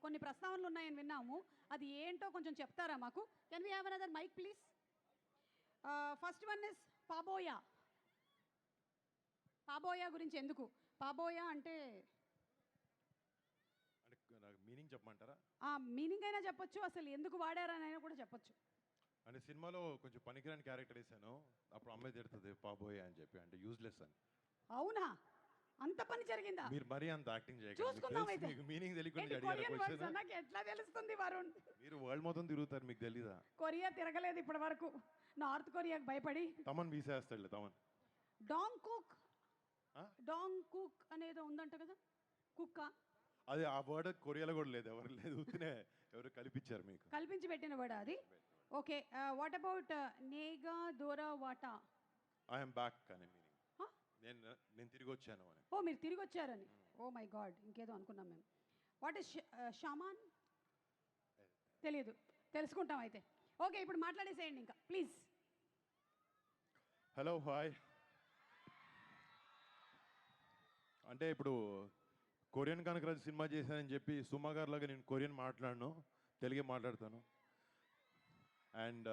కొన్ని ప్రస్తావనలు ఉన్నాయని విన్నాము. అది ఏంటో కొంచెం చెప్తారా మాకు? Can we have another mike please? First one is పాబోయా. పాబోయా గురించి ఎందుకు? పాబోయా అంటే నాకు మీనింగ్ చెప్పమంటారా? మీనింగ్ అయినా చెప్పొచ్చు, అసలు ఎందుకు వాడారని అయినా కూడా చెప్పొచ్చు. అంటే సినిమాలో కొంచెం పనికిరాని క్యారెక్టర్ వేసాను, అప్పుడు అమ్మాయి తిడుతుంది పాబోయే అని చెప్పి, అంటే యూజ్లెస్ అని. అవునా? అంత పని జరిగిందా? మీరు మరీ అంత యాక్టింగ్ చూసుకుందాం అయితే. మీకు మీనింగ్ తెలియకుండా కొరియన్ వర్డ్స్ అడిగారు. నాకు ఎట్లా తెలుస్తుంది వరుణ్? మీరు వరల్డ్ మొత్తం తిరుగుతారు, మీకు తెలీదా? కొరియా తిరగలేదు ఇప్పటి వరకు, నార్త్ కొరియాకి భయపడి. తమన్ వీసేస్తాడులే తమన్. డాంగ్ కుక్, డాంగ్ కుక్ అనేదో ఉందంట కదా, కుక్క. అది ఆ వర్డ్ కొరియాలో కూడా లేదు, ఎవరు లేదు, ఉత్తినే ఎవరు కల్పించారు, మీకు కల్పించి పెట్టిన వర్డ్ అది. ఓకే, వాట్ అబౌట్ నేగా దోరా వాటా? ఐఎమ్ బ్యాక్ అని మీనింగ్. నేను తిరిగి వచ్చాను అని. ఓ మీరు తిరిగి వచ్చారని. ఓ మై గాడ్, ఇంకేదో అనుకున్నాం మేము. What is shaman? తెలియదు, తెలుసుకుంటాం అయితే. ఓకే, ఇప్పుడు మాట్లాడేసేయండి ఇంకా ప్లీజ్. Hello, hi. అంటే ఇప్పుడు కొరియన్ కనకరాజు సినిమా చేశానని చెప్పి సుమా గారిలాగా నేను కొరియన్ మాట్లాడను, తెలుగే మాట్లాడతాను. అండ్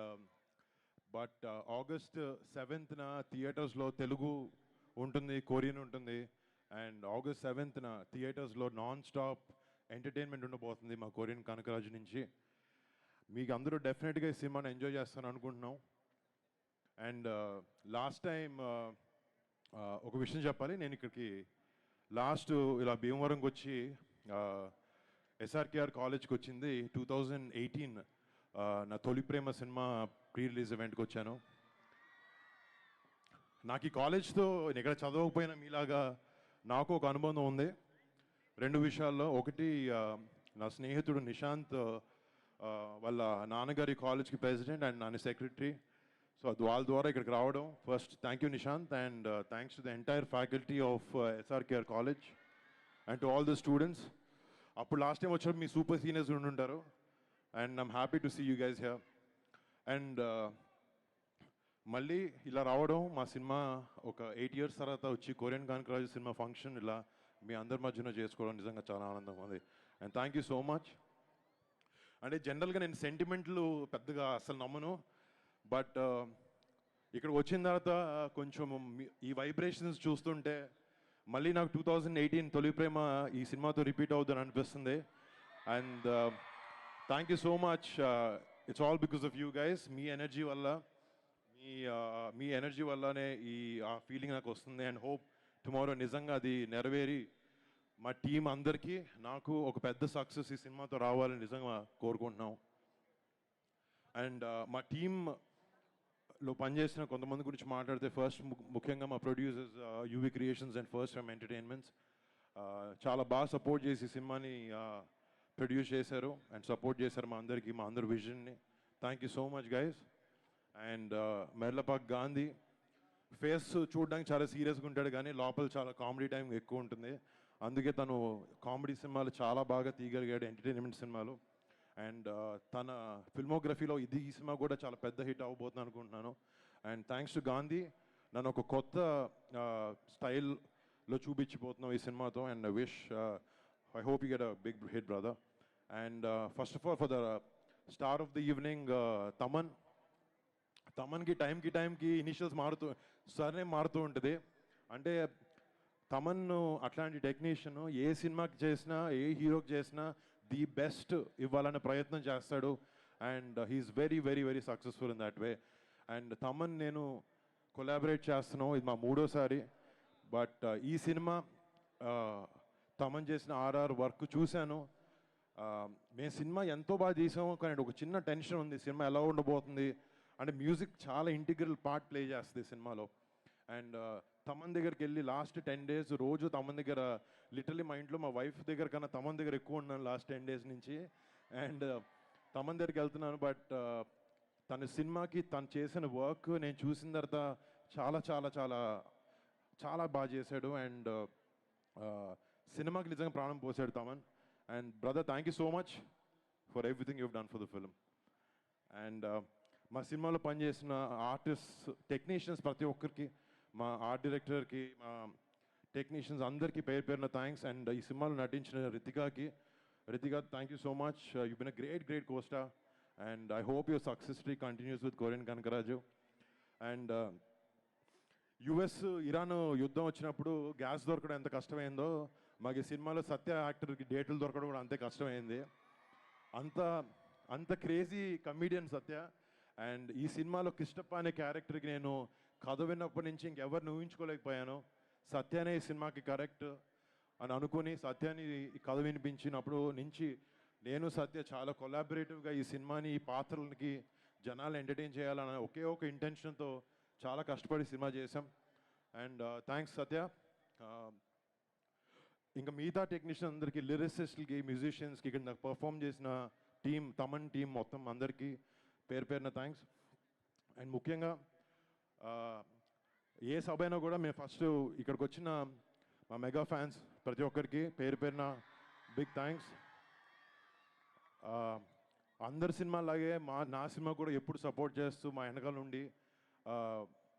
బట్ ఆగస్ట్ 7th థియేటర్స్లో తెలుగు ఉంటుంది, కొరియన్ ఉంటుంది. అండ్ ఆగస్ట్ 7th థియేటర్స్లో నాన్ స్టాప్ ఎంటర్టైన్మెంట్ ఉండబోతుంది మా కొరియన్ కనకరాజు నుంచి. మీకు అందరూ డెఫినెట్గా ఈ సినిమాని ఎంజాయ్ చేస్తాను అనుకుంటున్నాం. అండ్ లాస్ట్ టైం ఒక విషయం చెప్పాలి, నేను ఇక్కడికి లాస్ట్ ఇలా భీమవరంకి వచ్చి ఎస్ఆర్కేఆర్ కాలేజ్కి వచ్చింది 2018 నా తొలి ప్రేమ సినిమా ప్రీ రిలీజ్ ఈవెంట్కి వచ్చాను. నాకు ఈ కాలేజ్తో ఇక్కడ చదవకపోయినా మీలాగా నాకు ఒక అనుబంధం ఉంది 2 విషయాల్లో. ఒకటి, నా స్నేహితుడు నిశాంత్ వాళ్ళ నాన్నగారి కాలేజ్కి ప్రెసిడెంట్ అండ్ నాన్న సెక్రటరీ. సో వాళ్ళ ద్వారా ఇక్కడికి రావడం, first thank you Nishant, and thanks to the entire faculty of SRKR college and to all the students. అప్పుడు లాస్ట్ టైం వచ్చినప్పుడు మీ సూపర్ సీనియర్స్ ఉండుంటారు, and I'm happy to see you guys here. And మళ్ళీ ఇలా రావడం, మా సినిమా ఒక 8 years తర్వాత వచ్చి కొరియన్ కనకరాజు సినిమా ఫంక్షన్ ఇలా మీ అందరి మధ్యన చేసుకోవడం నిజంగా చాలా ఆనందంగా ఉంది. And thank you so much. అంటే జనరల్గా నేను సెంటిమెంట్లు పెద్దగా అసలు నమ్మను, బట్ ఇక్కడ వచ్చిన తర్వాత కొంచెం ఈ వైబ్రేషన్స్ చూస్తుంటే మళ్ళీ నాకు 2018 తొలి ప్రేమ ఈ సినిమాతో రిపీట్ అవుతుందని అనిపిస్తుంది. And thank you so much. It's all because of you guys. Me energy వల్ల, మీ ఎనర్జీ వల్లనే ఆ ఫీలింగ్ నాకు వస్తుంది. అండ్ హోప్ టుమారో నిజంగా అది నెరవేరి మా టీం అందరికీ నాకు ఒక పెద్ద సక్సెస్ ఈ సినిమాతో రావాలని నిజంగా కోరుకుంటున్నాం. అండ్ మా టీంలో పనిచేసిన కొంతమంది గురించి మాట్లాడితే, ఫస్ట్ ముఖ్యంగా మా producers UV creations and first from entertainments చాలా బాగా సపోర్ట్ చేసి సినిమాని ప్రొడ్యూస్ చేశారు అండ్ సపోర్ట్ చేశారు మా అందరికీ, మా అందరి విజన్ని. Thank you so much guys. And Merlapaka Gandhi face చూడడానికి చాలా సీరియస్గా ఉంటాడు, కానీ లోపల చాలా కామెడీ టైం ఎక్కువ ఉంటుంది. అందుకే తను కామెడీ సినిమాలు చాలా బాగా తీయగలిగాడు, ఎంటర్టైన్మెంట్ సినిమాలు. అండ్ తన ఫిల్మోగ్రఫీలో ఈ సినిమా కూడా చాలా పెద్ద హిట్ అవ్వబోతుంది అనుకుంటున్నాను. అండ్ థ్యాంక్స్ టు గాంధీ, నన్ను ఒక కొత్త స్టైల్లో చూపించిపోతున్నాం ఈ సినిమాతో. And I hope you get a big hit brother. And first of all for the star of the evening తమన్కి టైంకి ఇనిషియల్స్ సర్నేమ్ మారుతూ ఉంటుంది. అంటే తమన్ అట్లాంటి టెక్నీషియన్ ఏ సినిమాకి చేసినా, ఏ హీరోకి చేసినా ది బెస్ట్ ఇవ్వాలనే ప్రయత్నం చేస్తాడు. And he is very very very successful in that way. And Thaman నేను కొలాబరేట్ చేస్తున్నాం, ఇది మా 3వసారి. బట్ ఈ సినిమా తమన్ చేసిన ఆర్ఆర్ వర్క్ చూశాను. మేము సినిమా ఎంతో బాగా చేసాము, కానీ ఒక చిన్న టెన్షన్ ఉంది, సినిమా ఎలా ఉండబోతుంది అంటే. మ్యూజిక్ చాలా ఇంటిగ్రల్ పార్ట్ ప్లే చేస్తుంది సినిమాలో. అండ్ తమన్ దగ్గరికి వెళ్ళి లాస్ట్ 10 days రోజు తమన్ దగ్గర, లిటరలీ మా ఇంట్లో మా వైఫ్ దగ్గర కన్నా తమన్ దగ్గర ఎక్కువ ఉన్నాను లాస్ట్ 10 days నుంచి. అండ్ తమన్ దగ్గరికి వెళ్తున్నాను. బట్ తన సినిమాకి తను చేసిన వర్క్ నేను చూసిన తర్వాత చాలా చాలా చాలా చాలా బాగా చేశాడు. అండ్ సినిమాకి నిజంగా ప్రాణం పోసాడు Thaman. And brother, thank you so much for everything you've done for the film. And మా సినిమాలో పనిచేసిన ఆర్టిస్ట్, టెక్నీషియన్స్ ప్రతి ఒక్కరికి, మా ఆర్ట్ డైరెక్టర్కి, మా టెక్నీషియన్స్ అందరికీ పేరున థ్యాంక్స్. అండ్ ఈ సినిమాలో నటించిన రితికాకి, Ritika, thank you so much. You've been a great co-star, and I hope your success streak continues with Korean Kanakaraju. And US Iran యుద్ధం వచ్చినప్పుడు గ్యాస్ దొరకడం ఎంత కష్టమైందో మాకు ఈ సినిమాలో సత్య యాక్టర్కి డేట్లు దొరకడం కూడా అంతే కష్టమైంది. అంత అంత క్రేజీ కమీడియన్ సత్య. అండ్ ఈ సినిమాలో కిష్టప్ప అనే క్యారెక్టర్కి నేను కథ విన్నప్పటి నుంచి ఇంకెవరిని ఊహించుకోలేకపోయాను. సత్యనే ఈ సినిమాకి కరెక్ట్ అని అనుకుని సత్యాన్ని ఈ కథ వినిపించినప్పుడు నుంచి నేను సత్య చాలా కొలాబరేటివ్గా ఈ సినిమాని ఈ పాత్రలకి జనాలు ఎంటర్టైన్ చేయాలన్న ఒకే ఒక ఇంటెన్షన్తో చాలా కష్టపడి సినిమా చేసాం. అండ్ థ్యాంక్స్ సత్య. ఇంకా మిగతా టెక్నీషియన్ అందరికీ, లిరిసిస్ట్లకి, మ్యూజిషియన్స్కి, ఇక్కడ నాకు పర్ఫామ్ చేసిన టీం, తమన్ టీం మొత్తం అందరికీ పేరున థ్యాంక్స్. అండ్ ముఖ్యంగా ఏ సభ అయినా కూడా మేము ఫస్ట్ ఇక్కడికి వచ్చిన మా మెగా ఫ్యాన్స్ ప్రతి ఒక్కరికి పేరున బిగ్ థ్యాంక్స్. అందరి సినిమాలాగే నా సినిమా కూడా ఎప్పుడు సపోర్ట్ చేస్తూ మా వెనకాల నుండి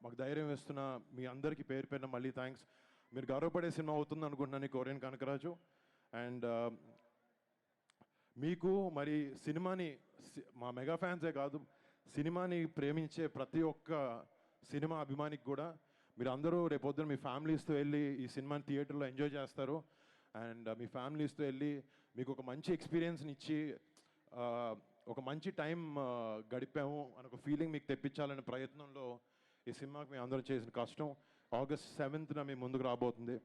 మాకు ధైర్యం ఇస్తున్న మీ అందరికీ పేరున మళ్ళీ థ్యాంక్స్. మీరు గౌరవపడే సినిమా అవుతుంది అనుకుంటున్నాను ఈ కొరియన్ కనకరాజు. అండ్ మీకు మరి సినిమాని, మా మెగా ఫ్యాన్సే కాదు, సినిమాని ప్రేమించే ప్రతి ఒక్క సినిమా అభిమానికి కూడా మీరు అందరూ రేపొద్దున మీ ఫ్యామిలీస్తో వెళ్ళి ఈ సినిమాని థియేటర్లో ఎంజాయ్ చేస్తారు. అండ్ మీ ఫ్యామిలీస్తో వెళ్ళి మీకు ఒక మంచి ఎక్స్పీరియన్స్ని ఇచ్చి ఒక మంచి టైం గడిపాము అని ఒక ఫీలింగ్ మీకు తెప్పించాలనే ప్రయత్నంలో ఈ సినిమాకి మేము అందరం చేసిన కష్టం. August 7th మేము ముందుకు రాబోతుంది.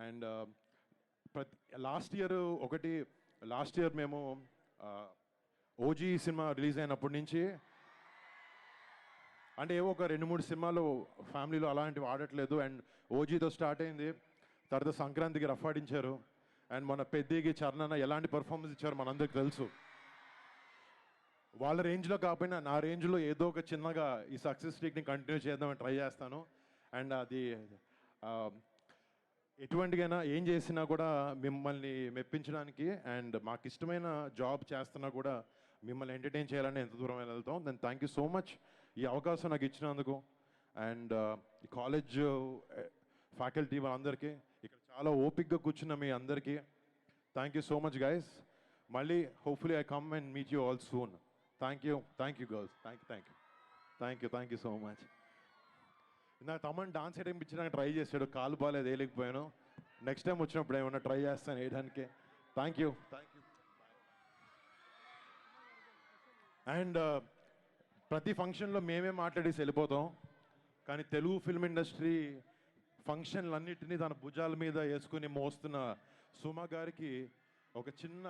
అండ్ లాస్ట్ ఇయర్ మేము ఓజీ సినిమా రిలీజ్ అయినప్పటి నుంచి అంటే ఏవో ఒక 2-3 సినిమాలు ఫ్యామిలీలో అలాంటివి ఆడట్లేదు. అండ్ ఓజీతో స్టార్ట్ అయింది, తర్వాత సంక్రాంతికి రఫ్ ఆడించారు. అండ్ మన పెద్దకి చరణ్ ఎలాంటి పర్ఫార్మెన్స్ ఇచ్చారు మనందరికి తెలుసు. వాళ్ళ రేంజ్లో కాకపోయినా నా రేంజ్లో ఏదో ఒక చిన్నగా ఈ సక్సెస్ స్ట్రీక్ని కంటిన్యూ చేద్దామని ట్రై చేస్తాను. అండ్ అది ఎటువంటికైనా ఏం చేసినా కూడా మిమ్మల్ని మెప్పించడానికి అండ్ మాకు ఇష్టమైన జాబ్ చేస్తున్నా కూడా మిమ్మల్ని ఎంటర్టైన్ చేయాలని ఎంత దూరం వెళ్తాం. Then thank you so much ఈ అవకాశం నాకు ఇచ్చినందుకు. అండ్ ఈ కాలేజ్ ఫ్యాకల్టీ వాళ్ళందరికీ, ఇక్కడ చాలా ఓపిక్గా కూర్చున్న మీ అందరికీ thank you so much guys. మళ్ళీ hopefully I come and meet you all soon. Thank you girls. Thank you so much. నాకు తమన్ డాన్స్ వేయడం ఇచ్చడానికి ట్రై చేశాడు, కాలు బాగాలేదు వేయలేకపోయాను. నెక్స్ట్ టైం వచ్చినప్పుడు ఏమన్నా ట్రై చేస్తాను వేయడానికి. Thank you. అండ్ ప్రతి ఫంక్షన్లో మేమే మాట్లాడేసి వెళ్ళిపోతాం, కానీ తెలుగు ఫిల్మ్ ఇండస్ట్రీ ఫంక్షన్లన్నిటినీ తన భుజాల మీద వేసుకుని మోస్తున్న సుమ గారికి ఒక చిన్న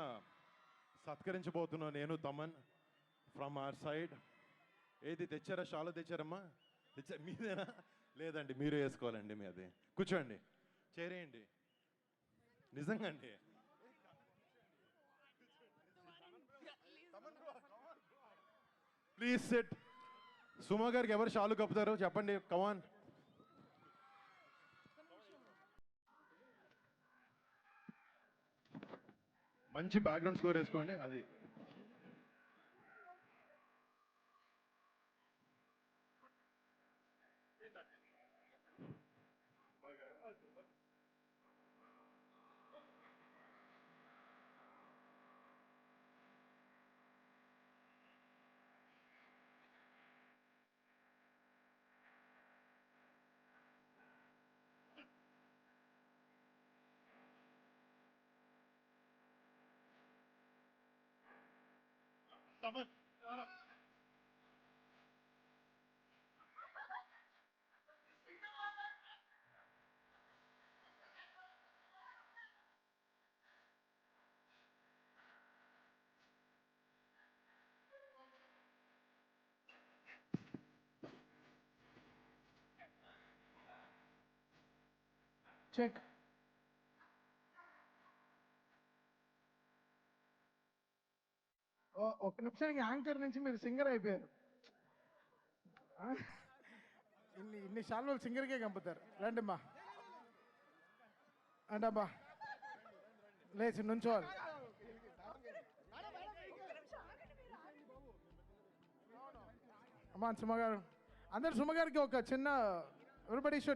సత్కరించబోతున్నా నేను, తమన్, ఫ్రమ్ అవర్ సైడ్. ఏది తెచ్చారా? షాలో తెచ్చారమ్మా? మీదేనా? లేదండి, మీరు వేసుకోవాలండి. మీ అది కూర్చోండి, చేరేయండి. నిజంగా అండి. Please SIT. సుమ గారికి ఎవరు షాలు కప్పుతారు చెప్పండి, కమాన్. మంచి బ్యాక్గ్రౌండ్ స్కోర్ వేసుకోండి. అది చెక్. ఒక నిమిషానికి యాంకర్ నుంచి మీరు సింగర్ అయిపోయారు. ఇన్ని సార్లు వాళ్ళు సింగర్కే కంపుతారు. రండి అమ్మా, అంటే అబ్బా లేచి నుంచోవాలి. అమ్మా సుమ గారు, అందరు సుమ గారికి ఒక చిన్న ఎవరిబడి